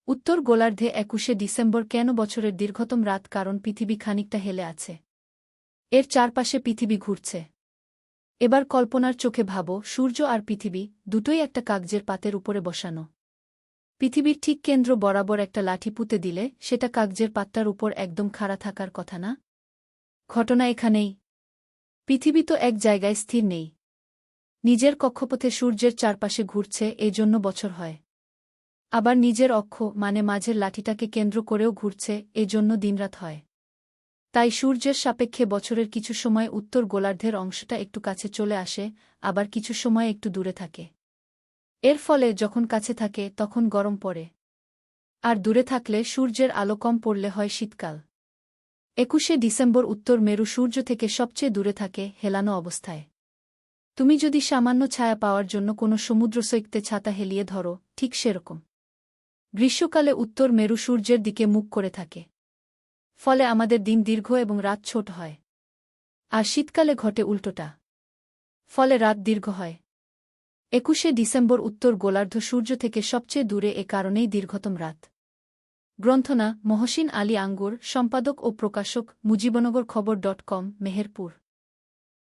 উত্তর গোলার্ধে ২১শে ডিসেম্বর কেন বছরের দীর্ঘতম রাত? কারণ পৃথিবী খানিকটা হেলে আছে। এর চারপাশে পৃথিবী ঘুরছে। এবার কল্পনার চোখে ভাবো, সূর্য আর পৃথিবী দুটোই একটা কাগজের পাতের উপরে বসানো। পৃথিবীর ঠিক কেন্দ্র বরাবর একটা লাঠি পুঁতে দিলে সেটা কাগজের পাতটার উপর একদম খাড়া থাকার কথা না? ঘটনা এখানেই। পৃথিবী তো এক জায়গায় স্থির নেই। নিজের কক্ষপথে সূর্যের চারপাশে ঘুরছে, এজন্য বছর হয়। আবার নিজের অক্ষ মানে মাঝের লাঠিটাকে কেন্দ্র করেও ঘুরছে, এজন্য দিনরাত হয়। তাই সূর্যের সাপেক্ষে বছরের কিছু সময় উত্তর গোলার্ধের অংশটা একটু কাছে চলে আসে, আবার কিছু সময় একটু দূরে থাকে। এর ফলে যখন কাছে থাকে তখন গরম পড়ে, আর দূরে থাকলে সূর্যের আলো কম পড়লে হয় শীতকাল। ২১শে ডিসেম্বর উত্তর মেরু সূর্য থেকে সবচেয়ে দূরে থাকে, হেলানো অবস্থায়। তুমি যদি সামান্য ছায়া পাওয়ার জন্য কোনো সমুদ্র সৈকতে ছাতা হেলিয়ে ধরো, ঠিক সেরকম। গ্রীষ্মকালে উত্তর মেরু সূর্যের দিকে মুখ করে থাকে। ফলে আমাদের দিন দীর্ঘ এবং রাত ছোট হয়। আর শীতকালে ঘটে উল্টোটা। ফলে রাত দীর্ঘ হয়। ২১শে ডিসেম্বর উত্তর গোলার্ধ সূর্য থেকে সবচেয়ে দূরে, এ কারণেই দীর্ঘতম রাত। গ্রন্থনা মহসিন আলী আঙ্গুর, সম্পাদক ও প্রকাশক মুজিবনগর খবর.com, মেহেরপুর।